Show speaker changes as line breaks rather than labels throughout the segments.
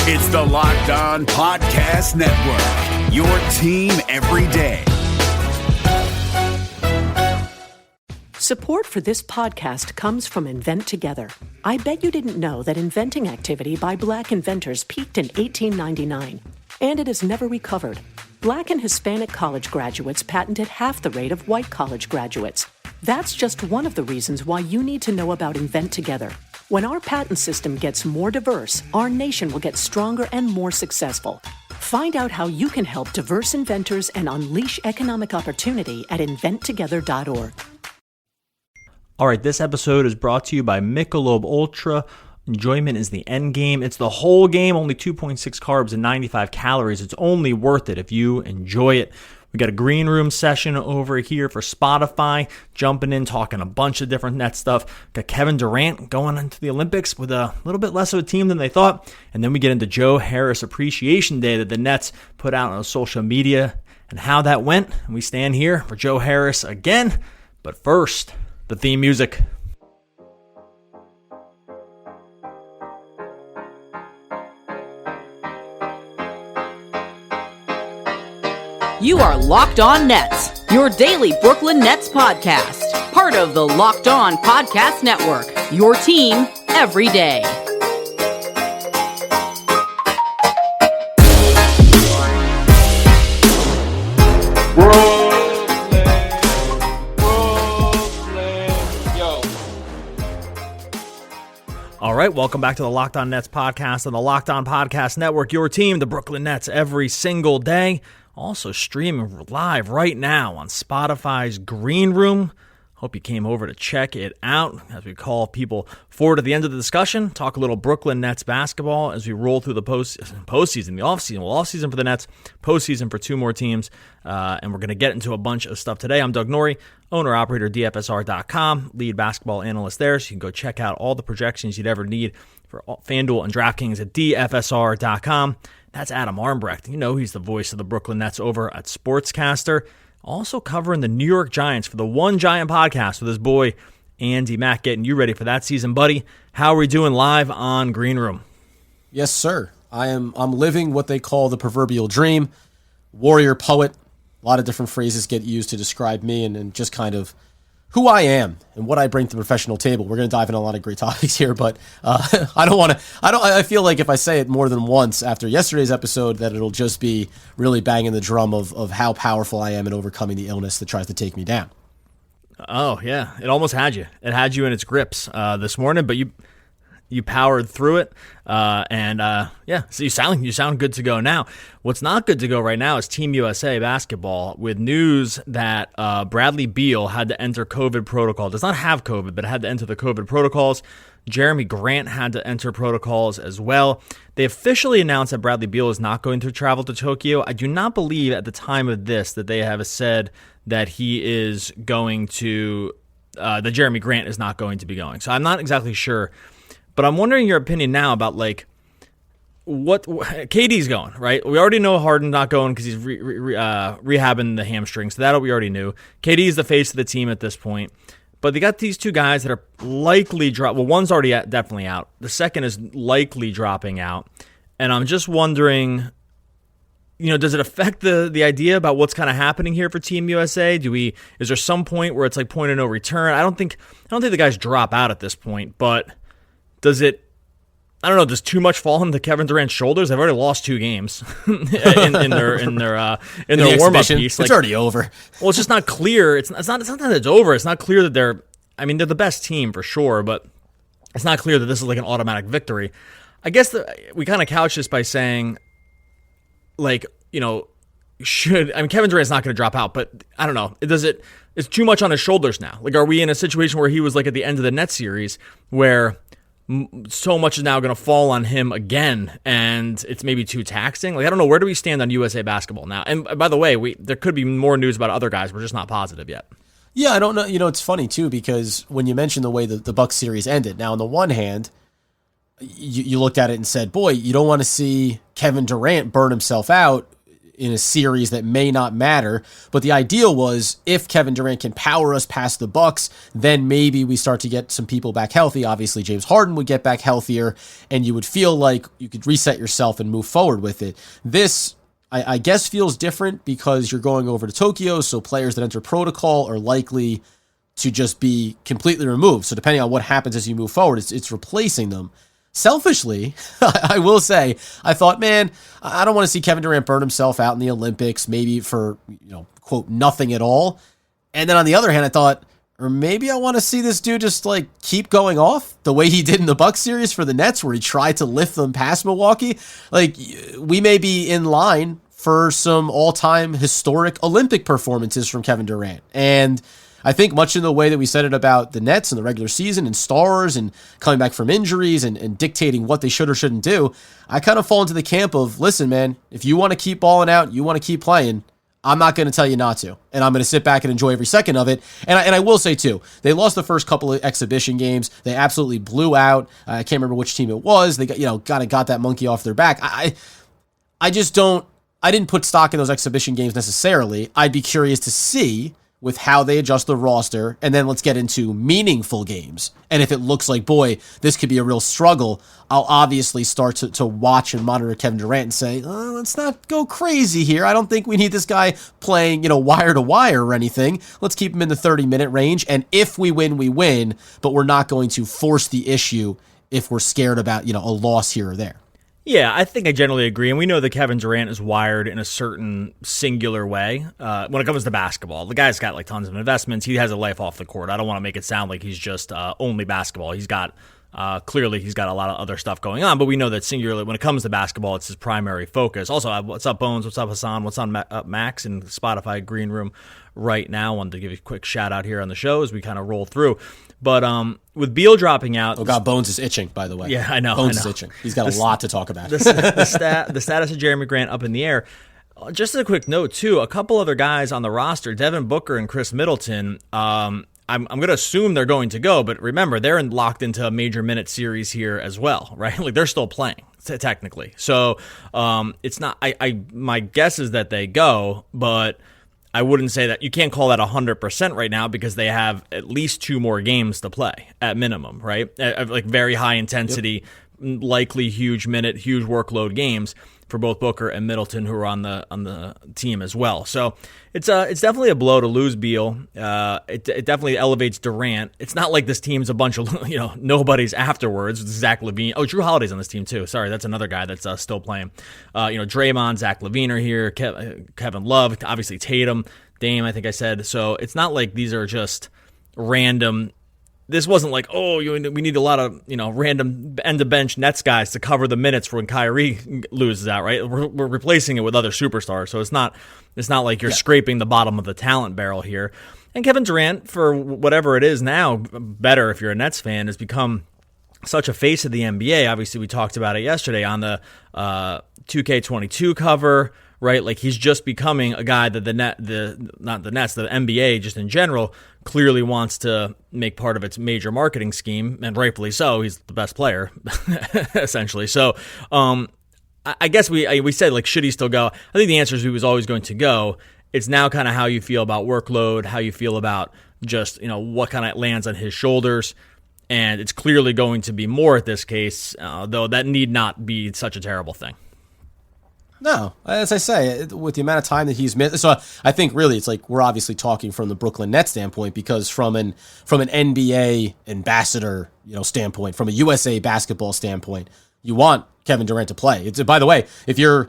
It's the Locked On Podcast Network, your team every day.
Support for this podcast comes from Invent Together. I bet you didn't know that inventing activity by Black inventors peaked in 1899, and it has never recovered. Black and Hispanic college graduates patented half the rate of white college graduates. That's just one of the reasons why you need to know about Invent Together. When our patent system gets more diverse, our nation will get stronger and more successful. Find out how you can help diverse inventors and unleash economic opportunity at inventtogether.org.
All right, this episode is brought to you by Michelob Ultra. Enjoyment is the end game. It's the whole game, only 2.6 carbs and 95 calories. It's only worth it if you enjoy it. We got a green room session over here for Spotify, jumping in, talking a bunch of different net stuff. Got Kevin Durant going into the Olympics with a little bit less of a team than they thought. And then we get into Joe Harris Appreciation Day that the Nets put out on social media and how that went. And we stand here for Joe Harris again. But first, the theme music.
You are Locked On Nets, your daily Brooklyn Nets podcast. Part of the Locked On Podcast Network, your team every day.
All right, welcome back to the Locked On Nets podcast on the Locked On Podcast Network, your team, the Brooklyn Nets, every single day. Also streaming live right now on Spotify's Green Room. Hope you came over to check it out as we call people forward to the end of the discussion. Talk a little Brooklyn Nets basketball as we roll through the postseason, the offseason. Well, offseason for the Nets, postseason for two more teams. And we're going to get into a bunch of stuff today. I'm Doug Norrie, owner-operator DFSR.com, lead basketball analyst there. So you can go check out all the projections you'd ever need for FanDuel and DraftKings at DFSR.com. That's Adam Armbrecht. You know he's the voice of the Brooklyn Nets over at Sportscaster. Also covering the New York Giants for the One Giant podcast with his boy Andy Mack, getting you ready for that season, buddy. How are we doing live on Green Room?
Yes, sir. I'm living what they call the proverbial dream. Warrior poet. A lot of different phrases get used to describe me and just kind of who I am and what I bring to the professional table. We're going to dive into a lot of great topics here, but I feel like if I say it more than once after yesterday's episode, that it'll just be really banging the drum of how powerful I am in overcoming the illness that tries to take me down.
Oh, yeah. It almost had you. It had you in its grips this morning, but you powered through it, so you sound good to go now. What's not good to go right now is Team USA basketball with news that Bradley Beal had to enter COVID protocol. Does not have COVID, but had to enter the COVID protocols. Jeremy Grant had to enter protocols as well. They officially announced that Bradley Beal is not going to travel to Tokyo. I do not believe at the time of this that they have said that he is going to, that Jeremy Grant is not going to be going. So I'm not exactly sure. But I'm wondering your opinion now about, like, what KD's going, right? We already know Harden's not going because he's rehabbing the hamstring, so that we already knew. KD is the face of the team at this point. But they got these two guys that are likely drop. Well, one's already definitely out. The second is likely dropping out. And I'm just wondering, does it affect the idea about what's kind of happening here for Team USA? Is there some point where it's like point of no return? I don't think the guys drop out at this point, but does too much fall into Kevin Durant's shoulders? They've already lost 2 games in their warm-up piece.
It's already over.
Well, it's just not clear. It's not that it's over. It's not clear that they're the best team for sure, but it's not clear that this is like an automatic victory. I guess we kind of couch this by saying, like, Kevin Durant's not going to drop out, but I don't know. It's too much on his shoulders now. Like, are we in a situation where he was like at the end of the Nets series where so much is now going to fall on him again, and it's maybe too taxing? Like, I don't know. Where do we stand on USA basketball now? And by the way, there could be more news about other guys. We're just not positive yet.
Yeah, I don't know. It's funny, too, because when you mentioned the way the Bucks series ended, now, on the one hand, you looked at it and said, boy, you don't want to see Kevin Durant burn himself out in a series that may not matter. But the ideal was if Kevin Durant can power us past the Bucks, then maybe we start to get some people back healthy. Obviously, James Harden would get back healthier, and you would feel like you could reset yourself and move forward with it. This, I guess, feels different because you're going over to Tokyo, so players that enter protocol are likely to just be completely removed. So depending on what happens as you move forward, it's replacing them. Selfishly, I will say, I thought, man, I don't want to see Kevin Durant burn himself out in the Olympics, maybe for, quote, nothing at all. And then on the other hand, I thought, or maybe I want to see this dude just like keep going off the way he did in the Bucks series for the Nets, where he tried to lift them past Milwaukee. Like, we may be in line for some all-time historic Olympic performances from Kevin Durant. And I think much in the way that we said it about the Nets in the regular season and stars and coming back from injuries and dictating what they should or shouldn't do, I kind of fall into the camp of, listen, man, if you want to keep balling out, you want to keep playing, I'm not going to tell you not to. And I'm going to sit back and enjoy every second of it. And I will say, too, they lost the first couple of exhibition games. They absolutely blew out. I can't remember which team it was. They got that monkey off their back. I didn't put stock in those exhibition games necessarily. I'd be curious to see with how they adjust the roster, and then let's get into meaningful games. And if it looks like, boy, this could be a real struggle, I'll obviously start to watch and monitor Kevin Durant and say, let's not go crazy here. I don't think we need this guy playing, wire to wire or anything. Let's keep him in the 30-minute range, and if we win, we win, but we're not going to force the issue if we're scared about, a loss here or there.
Yeah, I think I generally agree, and we know that Kevin Durant is wired in a certain singular way when it comes to basketball. The guy's got like tons of investments. He has a life off the court. I don't want to make it sound like he's just only basketball. He's got clearly he's got a lot of other stuff going on, but we know that singularly when it comes to basketball, it's his primary focus. Also, what's up, Bones? What's up, Hassan? What's on Max in Spotify Green Room right now? Wanted to give you a quick shout out here on the show as we kind of roll through. But with Beal dropping out...
Oh, God, Bones is itching, by the way.
Yeah, I know.
Bones is itching. He's got a lot to talk about.
The status of Jeremy Grant up in the air. Just as a quick note, too, a couple other guys on the roster, Devin Booker and Chris Middleton, I'm going to assume they're going to go, but remember, they're locked into a major minute series here as well, right? Like, they're still playing, technically. So it's not... my guess is that they go, but... I wouldn't say that you can't call that 100% right now because they have at least 2 more games to play at minimum, right? Like very high intensity, likely huge minute, huge workload games for both Booker and Middleton, who are on the team as well. So it's definitely a blow to lose Beal. It definitely elevates Durant. It's not like this team's a bunch of nobodies afterwards. Zach LaVine. Oh, Drew Holiday's on this team too. Sorry, that's another guy that's still playing. Draymond, Zach LaVine are here. Kevin Love, obviously Tatum, Dame. I think I said. So it's not like these are just random. This wasn't like, we need a lot of random end-of-bench Nets guys to cover the minutes for when Kyrie loses out, right? We're replacing it with other superstars, so it's not like you're scraping the bottom of the talent barrel here. And Kevin Durant, for whatever it is now, better if you're a Nets fan, has become such a face of the NBA. Obviously, we talked about it yesterday on the 2K22 cover. Right, like he's just becoming a guy that the NBA just in general clearly wants to make part of its major marketing scheme, and rightfully so. He's the best player, essentially. So, I guess we said like, should he still go? I think the answer is he was always going to go. It's now kind of how you feel about workload, how you feel about just what kind of lands on his shoulders, and it's clearly going to be more at this case, though that need not be such a terrible thing.
No, as I say, with the amount of time that he's missed, so I think really it's like we're obviously talking from the Brooklyn Nets standpoint, because from an NBA ambassador standpoint, from a USA basketball standpoint, you want Kevin Durant to play. It's, by the way, if you're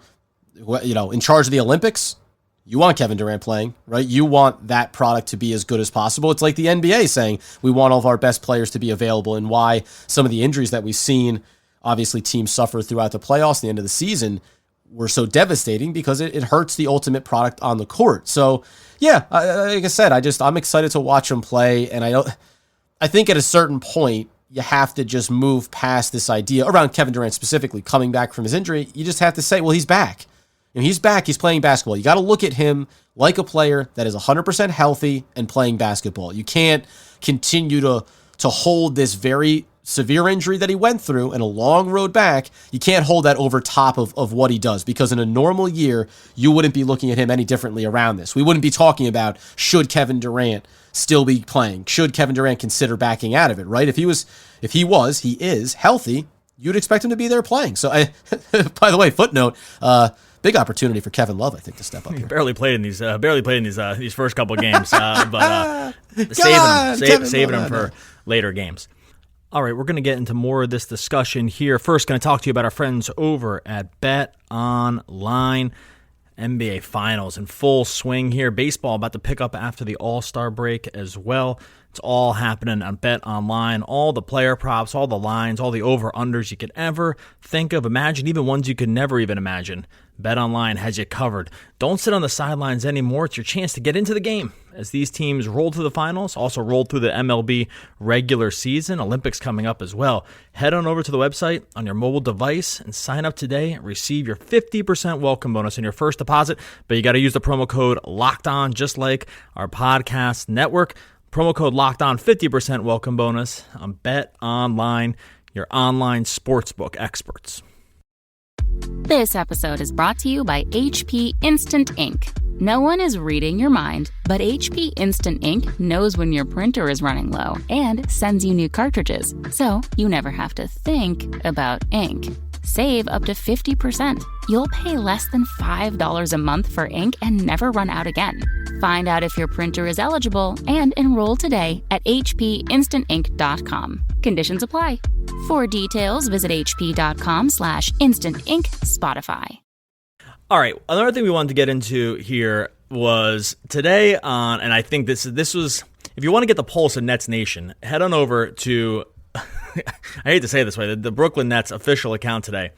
in charge of the Olympics, you want Kevin Durant playing, right? You want that product to be as good as possible. It's like the NBA saying we want all of our best players to be available, and why some of the injuries that we've seen, obviously teams suffer throughout the playoffs, the end of the season, were so devastating because it hurts the ultimate product on the court. So yeah, like I said, I'm excited to watch him play. And I think at a certain point, you have to just move past this idea around Kevin Durant specifically coming back from his injury. You just have to say, well, he's back. He's back. He's playing basketball. You got to look at him like a player that is 100% healthy and playing basketball. You can't continue to hold this very severe injury that he went through and a long road back, you can't hold that over top of what he does, because in a normal year, you wouldn't be looking at him any differently around this. We wouldn't be talking about, should Kevin Durant still be playing? Should Kevin Durant consider backing out of it, right? If he is healthy, you'd expect him to be there playing. So, by the way, footnote, big opportunity for Kevin Love, I think, to step up here.
He barely played in these first couple games, but saving him for later games. All right, we're going to get into more of this discussion here. First, going to talk to you about our friends over at Bet Online. NBA Finals in full swing here. Baseball about to pick up after the All-Star break as well. It's all happening on Bet Online. All the player props, all the lines, all the over-unders you could ever think of. Imagine, even ones you could never even imagine. Bet Online has you covered. Don't sit on the sidelines anymore. It's your chance to get into the game as these teams roll to the finals, also roll through the MLB regular season. Olympics coming up as well. Head on over to the website on your mobile device and sign up today and receive your 50% welcome bonus on your first deposit. But you got to use the promo code LOCKEDON, just like our podcast network. Promo code LOCKEDON, 50% welcome bonus on Bet Online, your online sportsbook experts.
This episode is brought to you by HP Instant Ink. No one is reading your mind, but HP Instant Ink knows when your printer is running low and sends you new cartridges, so you never have to think about ink. Save up to 50%. You'll pay less than $5 a month for ink and never run out again. Find out if your printer is eligible and enroll today at hpinstantink.com. Conditions apply. For details, visit hp.com/instantink Spotify.
All right, another thing we wanted to get into here was today on, and I think this was, if you want to get the pulse of Nets Nation, head on over to, I hate to say it this way, the Brooklyn Nets official account today.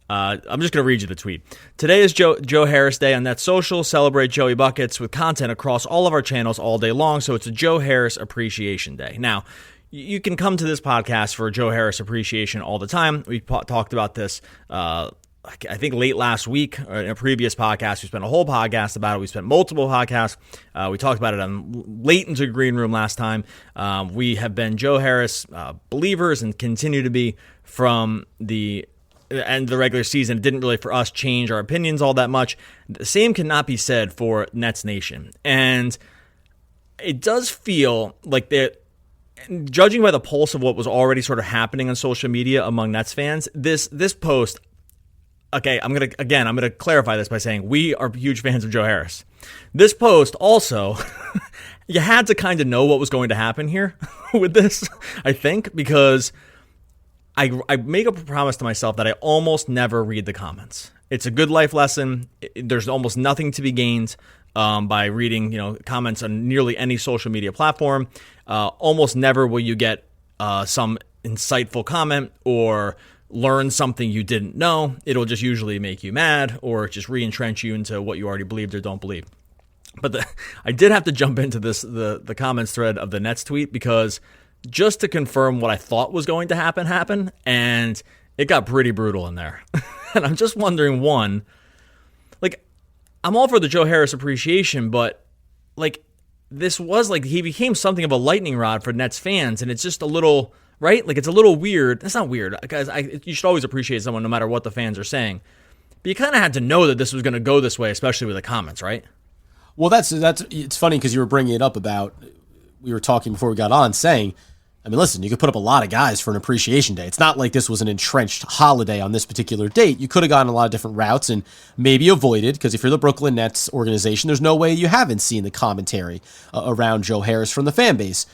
I'm just going to read you the tweet. Today is Joe Harris Day on Nets Social. Celebrate Joey Buckets with content across all of our channels all day long, so it's a Joe Harris Appreciation Day. Now, you can come to this podcast for Joe Harris Appreciation all the time. We talked about this I think late last week, or in a previous podcast. We spent a whole podcast about it. We spent multiple podcasts. We talked about it late into the green room last time. We have been Joe Harris believers and continue to be from the end of the regular season. It didn't really, for us, change our opinions all that much. The same cannot be said for Nets Nation. And it does feel like judging by the pulse of what was already sort of happening on social media among Nets fans, this post, okay, I'm gonna clarify this by saying we are huge fans of Joe Harris. This post also, you had to kind of know what was going to happen here with this, I think, because I make a promise to myself that I almost never read the comments. It's a good life lesson. There's almost nothing to be gained by reading, comments on nearly any social media platform. Almost never will you get some insightful comment or learn something you didn't know. It'll just usually make you mad or just re-entrench you into what you already believed or don't believe. But I did have to jump into the comments thread of the Nets tweet because just to confirm what I thought was going to happen, and it got pretty brutal in there. And I'm just wondering, one, I'm all for the Joe Harris appreciation, but this was he became something of a lightning rod for Nets fans, and it's just a little, right? It's a little weird. It's not weird, guys. You should always appreciate someone no matter what the fans are saying. But you kind of had to know that this was going to go this way, especially with the comments, right? Well,
that's it's funny because you were bringing it up about, we were talking before we got on, saying, listen, you could put up a lot of guys for an appreciation day. It's not like this was an entrenched holiday on this particular date. You could have gone a lot of different routes and maybe avoided, because if you're the Brooklyn Nets organization, there's no way you haven't seen the commentary around Joe Harris from the fan base.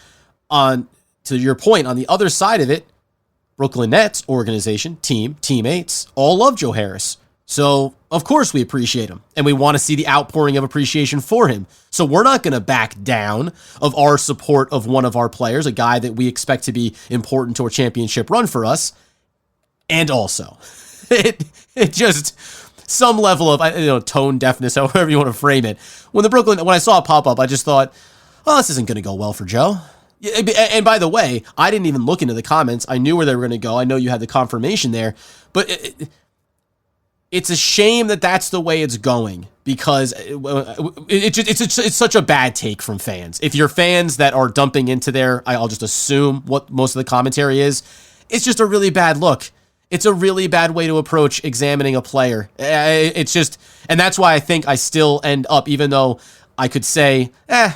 To your point, on the other side of it, Brooklyn Nets organization, teammates, all love Joe Harris. So, of course, we appreciate him, and we want to see the outpouring of appreciation for him. So we're not going to back down of our support of one of our players, a guy that we expect to be important to a championship run for us. And also, it just, some level of tone deafness, however you want to frame it. When I saw it pop up, I just thought, oh, this isn't going to go well for Joe. And by the way, I didn't even look into the comments. I knew where they were going to go. I know you had the confirmation there, but it's a shame that that's the way it's going, because it's such a bad take from fans. If you're fans that are dumping into there, I'll just assume what most of the commentary is. it's just a really bad look. It's a really bad way to approach examining a player. It's just, and that's why I think I still end up, even though I could say,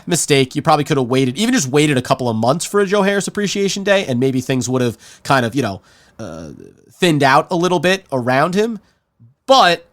mistake, you probably could have waited, even just waited a couple of months for a Joe Harris Appreciation Day, and maybe things would have kind of, thinned out a little bit around him. But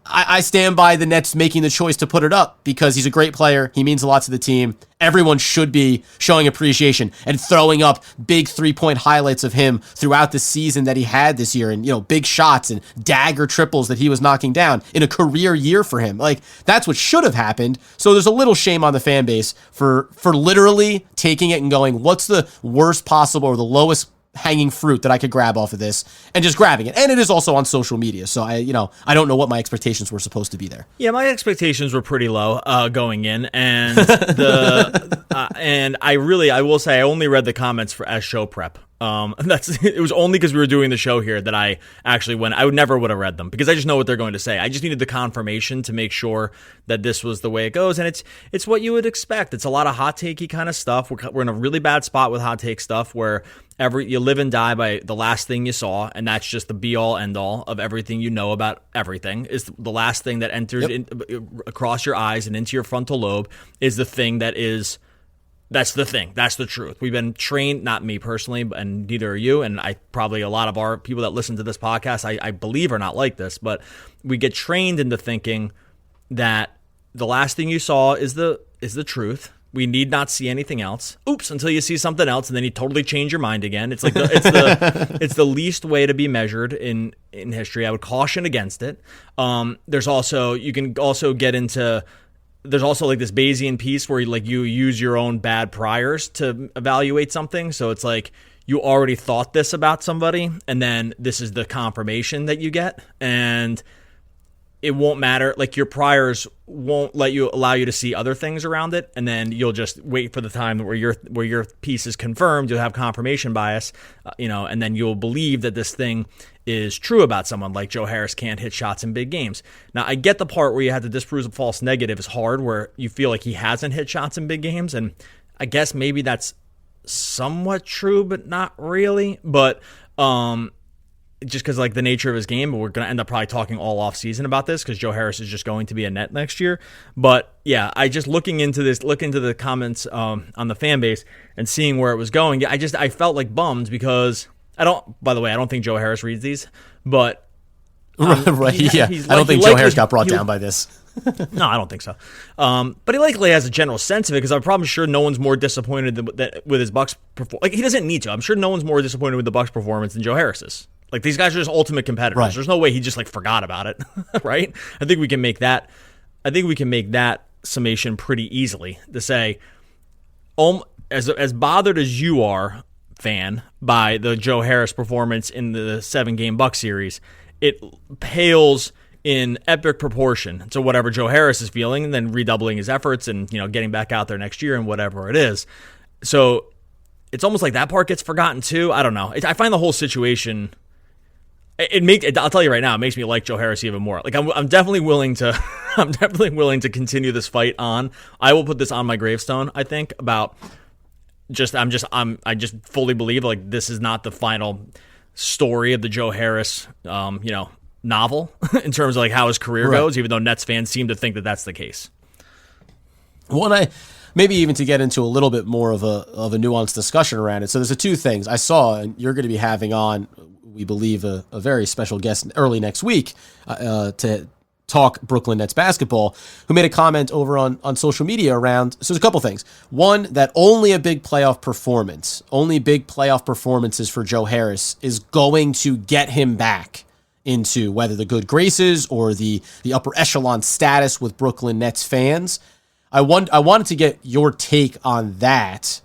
I stand by the Nets making the choice to put it up because he's a great player. He means a lot to the team. Everyone should be showing appreciation and throwing up big 3-point highlights of him throughout the season that he had this year, and big shots and dagger triples that he was knocking down in a career year for him. Like, that's what should have happened. So there's a little shame on the fan base for literally taking it and going, what's the worst possible or the lowest hanging fruit that I could grab off of this, and just grabbing it. And it is also on social media, so I don't know what my expectations were supposed to be there. Yeah,
my expectations were pretty low going in, and and I will say I only read the comments as show prep. It was only because we were doing the show here that I actually went. I would have read them because I just know what they're going to say. I just needed the confirmation to make sure that this was the way it goes, and it's what you would expect. It's a lot of hot takey kind of stuff. We're in a really bad spot with hot take stuff where you live and die by the last thing you saw, and that's just the be all end all of everything you know about everything. Is the last thing that entered across your eyes and into your frontal lobe is the thing that is. That's the thing. That's the truth. We've been trained, not me personally, and neither are you, and I probably a lot of our people that listen to this podcast, I believe are not like this, but we get trained into thinking that the last thing you saw is the truth. We need not see anything else. Oops, until you see something else, and then you totally change your mind again. It's like it's the least way to be measured in history. I would caution against it. There's also like this Bayesian piece where you use your own bad priors to evaluate something. So it's like you already thought this about somebody, and then this is the confirmation that you get, and it won't matter. Like, your priors won't allow you to see other things around it, and then you'll just wait for the time where your piece is confirmed. You'll have confirmation bias, and then you'll believe that this thing is true about someone, like Joe Harris can't hit shots in big games. Now, I get the part where you have to disprove a false negative is hard, where you feel like he hasn't hit shots in big games, and I guess maybe that's somewhat true, but not really. But just because the nature of his game, but we're going to end up probably talking all off season about this because Joe Harris is just going to be a Net next year. But yeah, I just look into the comments on the fan base and seeing where it was going. I felt bummed because I don't think Joe Harris reads these, but
right. Yeah. I don't think Joe Harris got brought down by this.
No, I don't think so. But he likely has a general sense of it because I'm probably sure no one's more disappointed with his Bucks performance. He doesn't need to. I'm sure no one's more disappointed with the Bucks performance than Joe Harris is. These guys are just ultimate competitors. Right. There's no way he just forgot about it, right? I think we can make that summation pretty easily to say, as bothered as you are, fan, by the Joe Harris performance in the 7-game Bucks series, it pales in epic proportion to whatever Joe Harris is feeling, and then redoubling his efforts and getting back out there next year and whatever it is. So it's almost like that part gets forgotten too. I don't know. I find the whole situation. I'll tell you right now, it makes me like Joe Harris even more. I'm definitely willing to continue this fight on. I will put this on my gravestone, I think, about I just fully believe this is not the final story of the Joe Harris novel in terms of how his career goes, even though Nets fans seem to think that that's the case.
Well, and maybe even to get into a little bit more of a nuanced discussion around it. So there's two things I saw, and you're going to be having on, we believe, a very special guest early next week to talk Brooklyn Nets basketball, who made a comment over on social media around, so there's a couple things. One, that only big playoff performances for Joe Harris is going to get him back into whether the good graces or the upper echelon status with Brooklyn Nets fans. I wanted to get your take on that.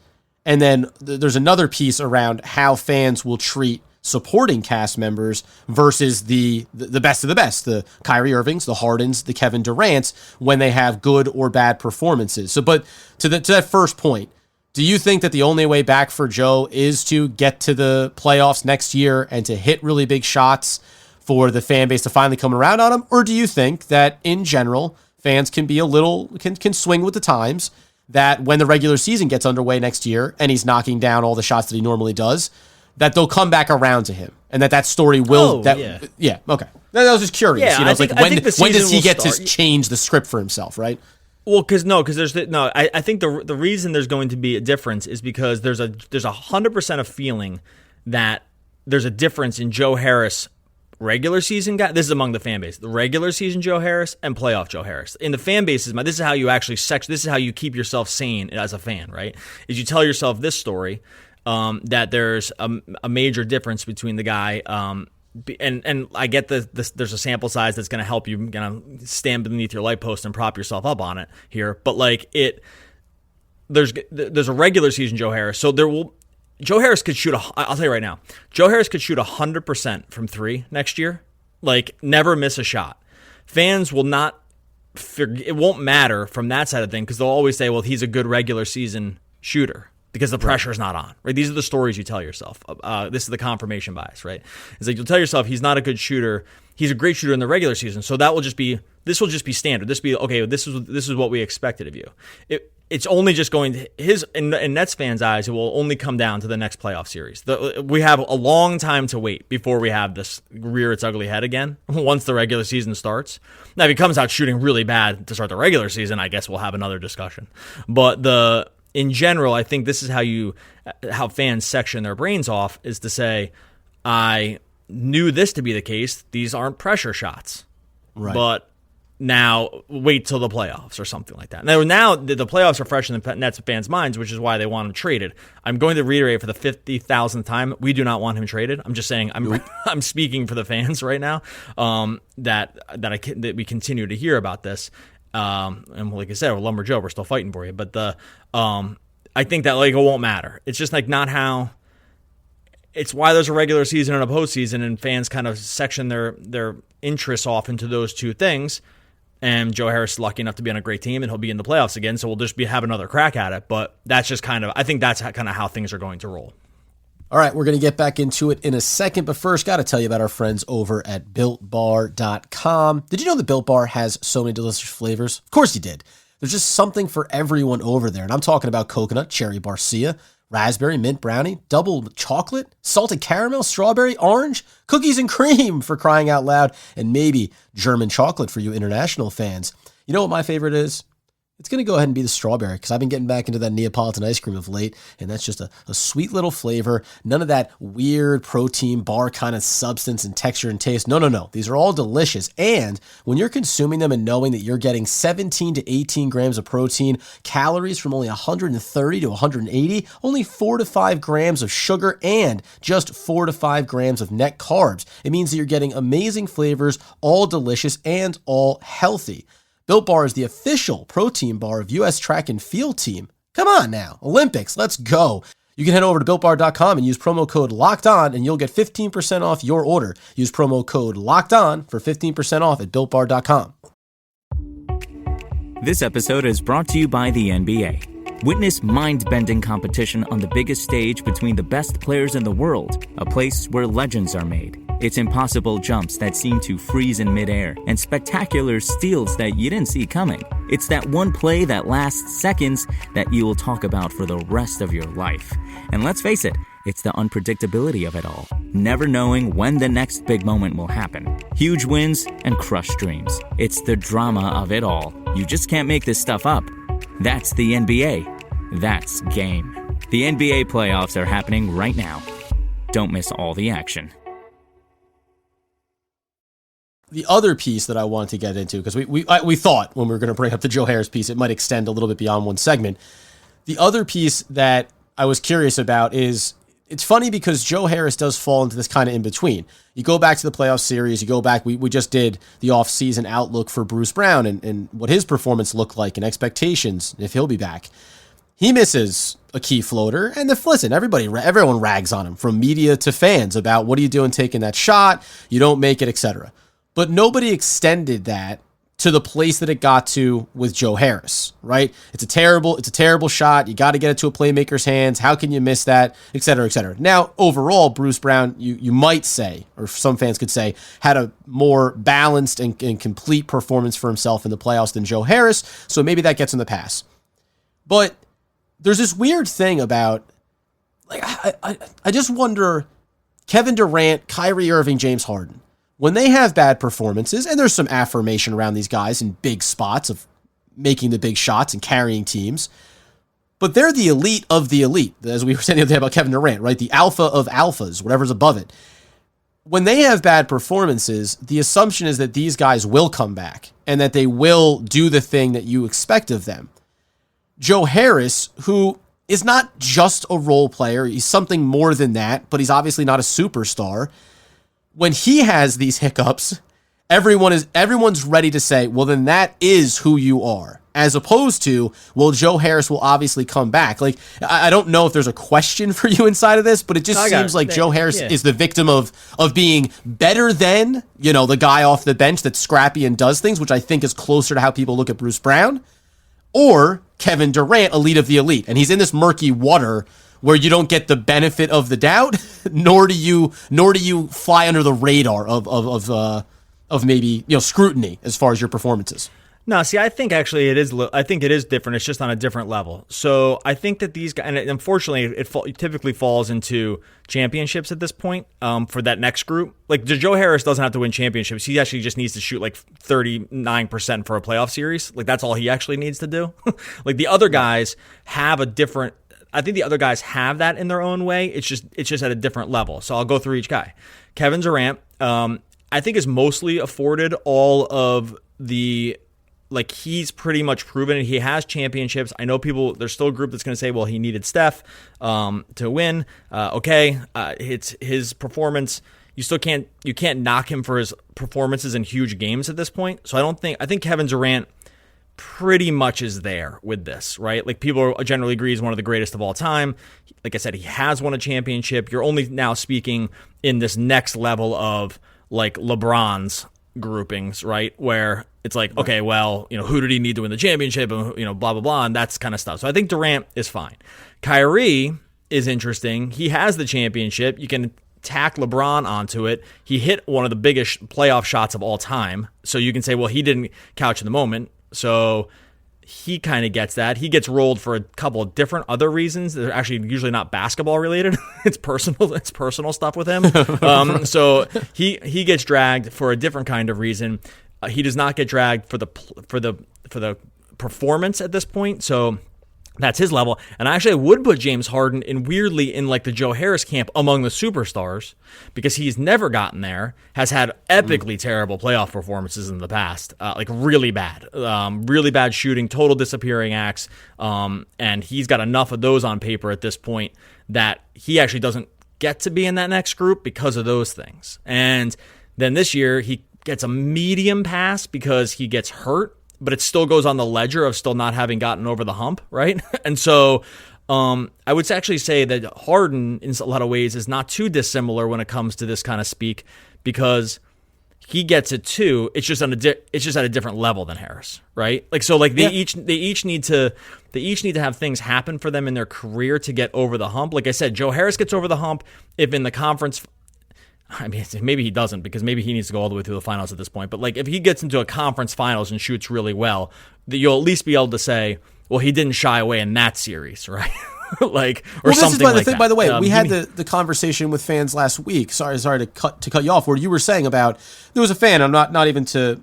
And then there's another piece around how fans will treat supporting cast members versus the best of the best, the Kyrie Irvings, the Hardens, the Kevin Durants, when they have good or bad performances. So, but to that first point, do you think that the only way back for Joe is to get to the playoffs next year and to hit really big shots for the fan base to finally come around on him? Or do you think that in general, fans can be can swing with the times, that when the regular season gets underway next year and he's knocking down all the shots that he normally does, that they'll come back around to him, and that story will. Yeah. Okay. I was just curious.
Yeah,
it's like when does he get to change the script for himself, right?
Well, because I think the reason there's going to be a difference is because there's 100% of feeling that there's a difference in Joe Harris regular season guy. This is among the fan base, the regular season Joe Harris and playoff Joe Harris. In the fan bases, this is how you actually this is how you keep yourself sane as a fan, right? Is you tell yourself this story that there's a major difference between the guy. And I get there's a sample size that's going to help you stand beneath your light post and prop yourself up on it here, but there's a regular season Joe Harris, so Joe Harris could shoot I'll tell you right now, Joe Harris could shoot 100% from 3 next year, never miss a shot. Fans will not it won't matter from that side of thing because they'll always say, well, he's a good regular season shooter. Because the pressure's not on, right? These are the stories you tell yourself. This is the confirmation bias, right? It's like you'll tell yourself he's not a good shooter. He's a great shooter in the regular season, so this will just be standard. This will be okay. This is what we expected of you. It's only just going to in Nets fans' eyes. It will only come down to the next playoff series. We have a long time to wait before we have this rear its ugly head again. Once the regular season starts, now if he comes out shooting really bad to start the regular season, I guess we'll have another discussion. But in general, I think this is how fans section their brains off, is to say, I knew this to be the case. These aren't pressure shots. Right. But now wait till the playoffs or something like that. Now the playoffs are fresh in the Nets fans' minds, which is why they want him traded. I'm going to reiterate for the 50,000th time, we do not want him traded. I'm just saying I'm speaking for the fans right now, that we continue to hear about this. And like I said, with Lumber Joe, we're still fighting for you. But I think that it won't matter. It's just not how. It's why there's a regular season and a postseason, and fans kind of section their interests off into those two things. And Joe Harris is lucky enough to be on a great team, and he'll be in the playoffs again. So we'll just have another crack at it. But that's just I think that's kind of how things are going to roll.
All right, we're going to get back into it in a second, but first, got to tell you about our friends over at BuiltBar.com. Did you know that Built Bar has so many delicious flavors? Of course you did. There's just something for everyone over there, and I'm talking about coconut, cherry barcia, raspberry, mint brownie, double chocolate, salted caramel, strawberry, orange, cookies and cream, for crying out loud, and maybe German chocolate for you international fans. You know what my favorite is? It's going to go ahead and be the strawberry, because I've been getting back into that Neapolitan ice cream of late, and that's just a sweet little flavor. None of that weird protein bar kind of substance and texture and taste. No. These are all delicious, and when you're consuming them and knowing that you're getting 17 to 18 grams of protein, calories from only 130 to 180, only 4 to 5 grams of sugar, and just 4 to 5 grams of net carbs, it means that you're getting amazing flavors, all delicious and all healthy. Built Bar is the official protein bar of U.S. track and field team. Come on now, Olympics, let's go. You can head over to BuiltBar.com and use promo code LOCKEDON, and you'll get 15% off your order. Use promo code LOCKEDON for 15% off at BuiltBar.com.
This episode is brought to you by the NBA. Witness mind-bending competition on the biggest stage between the best players in the world, a place where legends are made. It's impossible jumps that seem to freeze in midair, and spectacular steals that you didn't see coming. It's that one play that lasts seconds that you will talk about for the rest of your life. And let's face it, it's the unpredictability of it all. Never knowing when the next big moment will happen. Huge wins and crushed dreams. It's the drama of it all. You just can't make this stuff up. That's the NBA. That's game. The NBA playoffs are happening right now. Don't miss all the action.
The other piece that I wanted to get into, because we thought when we were going to bring up the Joe Harris piece, it might extend a little bit beyond one segment. The other piece that I was curious about is, it's funny because Joe Harris does fall into this kind of in-between. You go back to the playoff series, you go back, we just did the off-season outlook for Bruce Brown and what his performance looked like and expectations, if he'll be back. He misses a key floater, and listen, everyone rags on him, from media to fans, about what are you doing taking that shot, you don't make it, etc. But nobody extended that to the place that it got to with Joe Harris, right? It's a terrible shot. You got to get it to a playmaker's hands. How can you miss that, et cetera, et cetera. Now, overall, Bruce Brown, you might say, or some fans could say, had a more balanced and complete performance for himself in the playoffs than Joe Harris, so maybe that gets him the pass. But there's this weird thing about like I just wonder, Kevin Durant, Kyrie Irving, James Harden, when they have bad performances, and there's some affirmation around these guys in big spots of making the big shots and carrying teams, but they're the elite of the elite, as we were saying the other day about Kevin Durant, right? The alpha of alphas, whatever's above it. When they have bad performances, the assumption is that these guys will come back and that they will do the thing that you expect of them. Joe Harris, who is not just a role player, he's something more than that, but he's obviously not a superstar. When he has these hiccups, everyone's ready to say, well, then that is who you are. As opposed to, well, Joe Harris will obviously come back. Like, I don't know if there's a question for you inside of this, but it just seems like Joe Harris is the victim of being better than, the guy off the bench that's scrappy and does things, which I think is closer to how people look at Bruce Brown, or Kevin Durant, elite of the elite. And he's in this murky water where you don't get the benefit of the doubt, nor do you fly under the radar of maybe scrutiny as far as your performances.
No, see, I think actually it is. I think it is different. It's just on a different level. So I think that these guys, and unfortunately, it typically falls into championships at this point. For that next group, like Joe Harris doesn't have to win championships. He actually just needs to shoot like 39% for a playoff series. Like that's all he actually needs to do. Like the other guys have a different. I think the other guys have that in their own way. It's just at a different level. So I'll go through each guy. Kevin Durant, I think is mostly afforded all of the. Like he's pretty much proven it. He has championships. I know there's still a group that's going to say, well, he needed Steph to win. It's his performance. You can't knock him for his performances in huge games at this point. So I think Kevin Durant pretty much is there with this, right? Like people generally agree he's one of the greatest of all time. Like I said, he has won a championship. You're only now speaking in this next level of like LeBron's groupings, right? Where it's like, okay, well, who did he need to win the championship? And, blah, blah, blah, and that's kind of stuff. So I think Durant is fine. Kyrie is interesting. He has the championship. You can tack LeBron onto it. He hit one of the biggest playoff shots of all time. So you can say, well, he didn't couch in the moment. So he kind of gets that. He gets rolled for a couple of different other reasons. They're actually usually not basketball related. It's personal stuff with him. So he gets dragged for a different kind of reason. He does not get dragged for the performance at this point. So that's his level. And actually I would put James Harden weirdly in like the Joe Harris camp among the superstars because he's never gotten there, has had epically terrible playoff performances in the past, like really bad shooting, total disappearing acts. And he's got enough of those on paper at this point that he actually doesn't get to be in that next group because of those things. And then this year he gets a medium pass because he gets hurt, but it still goes on the ledger of still not having gotten over the hump, right? And so I would actually say that Harden, in a lot of ways, is not too dissimilar when it comes to this kind of speak because he gets it too. It's just at a different level than Harris, right? Like so, like they each need to have things happen for them in their career to get over the hump. Like I said, Joe Harris gets over the hump if in the conference. I mean, maybe he doesn't because maybe he needs to go all the way through the finals at this point. But like if he gets into a conference finals and shoots really well, you'll at least be able to say, well, he didn't shy away in that series, right? Like or something like that.
By the way, we had the conversation with fans last week. Sorry to cut you off. Where you were saying about there was a fan. I'm not even to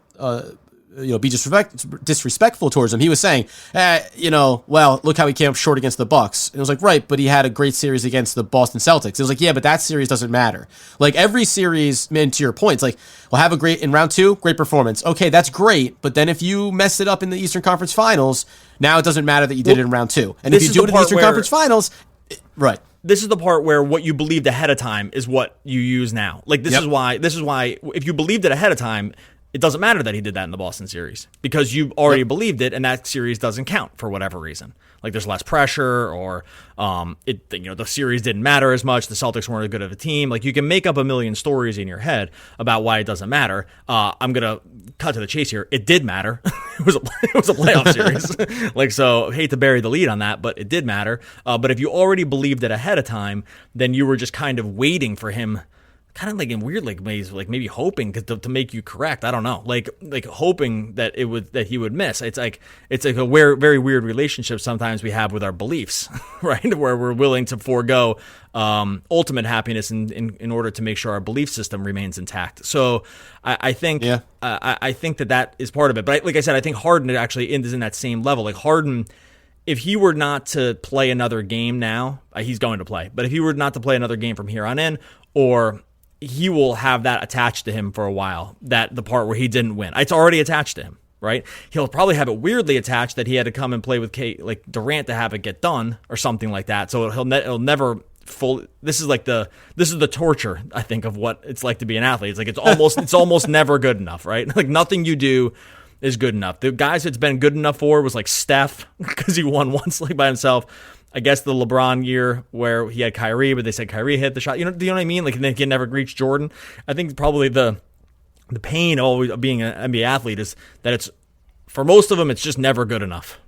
be disrespectful towards him. He was saying, well, look how he came up short against the Bucks. And it was like, right, but he had a great series against the Boston Celtics. It was like, yeah, but that series doesn't matter. Like every series, man, to your point, it's like, well, have a great in round 2, great performance. Okay, that's great, but then if you mess it up in the Eastern Conference Finals, now it doesn't matter that you did it in round 2. And if you do it in the Eastern Conference Finals, right.
This is the part where what you believed ahead of time is what you use now. Like this is why if you believed it ahead of time, it doesn't matter that he did that in the Boston series because you already believed it, and that series doesn't count for whatever reason. Like there's less pressure, or the series didn't matter as much. The Celtics weren't as good of a team. Like you can make up a million stories in your head about why it doesn't matter. I'm gonna cut to the chase here. It did matter. it was a playoff series. Like so, hate to bury the lead on that, but it did matter. But if you already believed it ahead of time, then you were just kind of waiting for him. kind of like in weird like ways, like maybe hoping to make you correct. I don't know, like hoping that he would miss. It's like a very weird relationship sometimes we have with our beliefs, right? Where we're willing to forego ultimate happiness in order to make sure our belief system remains intact. So I think I think that is part of it. But like I said, I think Harden actually is in that same level. Like Harden, if he were not to play another game now, he's going to play. But if he were not to play another game from here on in, or he will have that attached to him for a while, that the part where he didn't win. It's already attached to him, right? He'll probably have it weirdly attached that he had to come and play with like Durant to have it get done or something like that. So it'll never full. This is the torture, I think, of what it's like to be an athlete. It's like it's almost never good enough, right? Like nothing you do is good enough. The guys it's been good enough for was like Steph, because he won once like by himself. I guess the LeBron year where he had Kyrie, but they said Kyrie hit the shot. Do you know what I mean? Like, and then he never reached Jordan. I think probably the pain of being an NBA athlete is that it's, for most of them, it's just never good enough.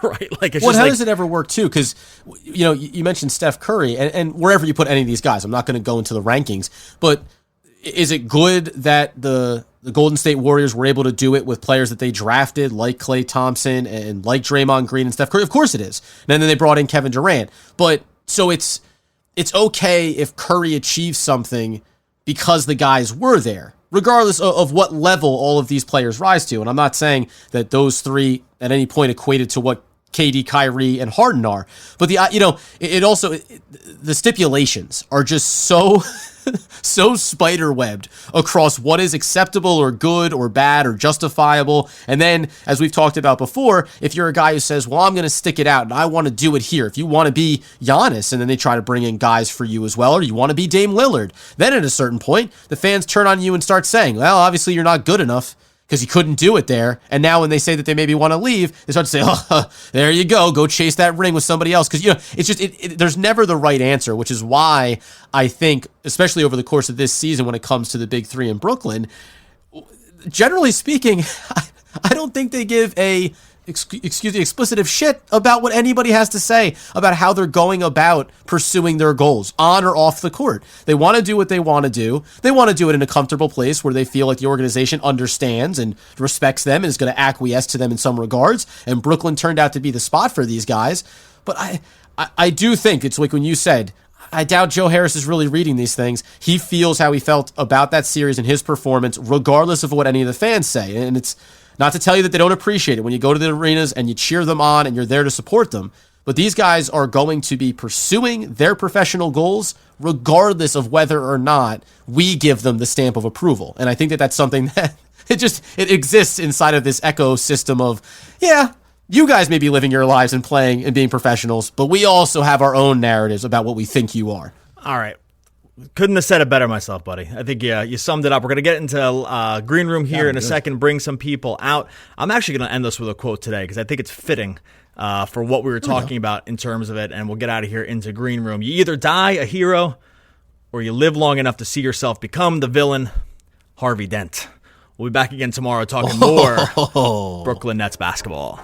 Right? Like, it's
how does it ever work too? Because you mentioned Steph Curry, and wherever you put any of these guys, I'm not going to go into the rankings, but is it good that the Golden State Warriors were able to do it with players that they drafted, like Klay Thompson and like Draymond Green and Steph Curry? Of course it is. And then they brought in Kevin Durant. But so it's okay if Curry achieves something because the guys were there, regardless of what level all of these players rise to. And I'm not saying that those three at any point equated to what KD, Kyrie, and Harden are. But the stipulations are just so spider-webbed across what is acceptable or good or bad or justifiable. And then, as we've talked about before, if you're a guy who says, well, I'm going to stick it out and I want to do it here. If you want to be Giannis, and then they try to bring in guys for you as well, or you want to be Dame Lillard, then at a certain point, the fans turn on you and start saying, well, obviously you're not good enough because you couldn't do it there. And now when they say that they maybe want to leave, they start to say, oh, there you go chase that ring with somebody else. Because, it's just, there's never the right answer, which is why I think, especially over the course of this season when it comes to the big three in Brooklyn, generally speaking, I don't think they give a, explicit of shit about what anybody has to say about how they're going about pursuing their goals on or off the court. They want to do what they want to do. They want to do it in a comfortable place where they feel like the organization understands and respects them and is going to acquiesce to them in some regards. And Brooklyn turned out to be the spot for these guys. But I do think it's like when you said, I doubt Joe Harris is really reading these things. He feels how he felt about that series and his performance, regardless of what any of the fans say. And it's not to tell you that they don't appreciate it when you go to the arenas and you cheer them on and you're there to support them. But these guys are going to be pursuing their professional goals regardless of whether or not we give them the stamp of approval. And I think that that's something that it exists inside of this ecosystem of, yeah, you guys may be living your lives and playing and being professionals, but we also have our own narratives about what we think you are.
All right. Couldn't have said it better myself, buddy. I think you summed it up. We're going to get into Green Room here in a second, bring some people out. I'm actually going to end this with a quote today because I think it's fitting for what we were talking about in terms of it, and we'll get out of here into Green Room. You either die a hero or you live long enough to see yourself become the villain. Harvey Dent. We'll be back again tomorrow talking more Brooklyn Nets basketball.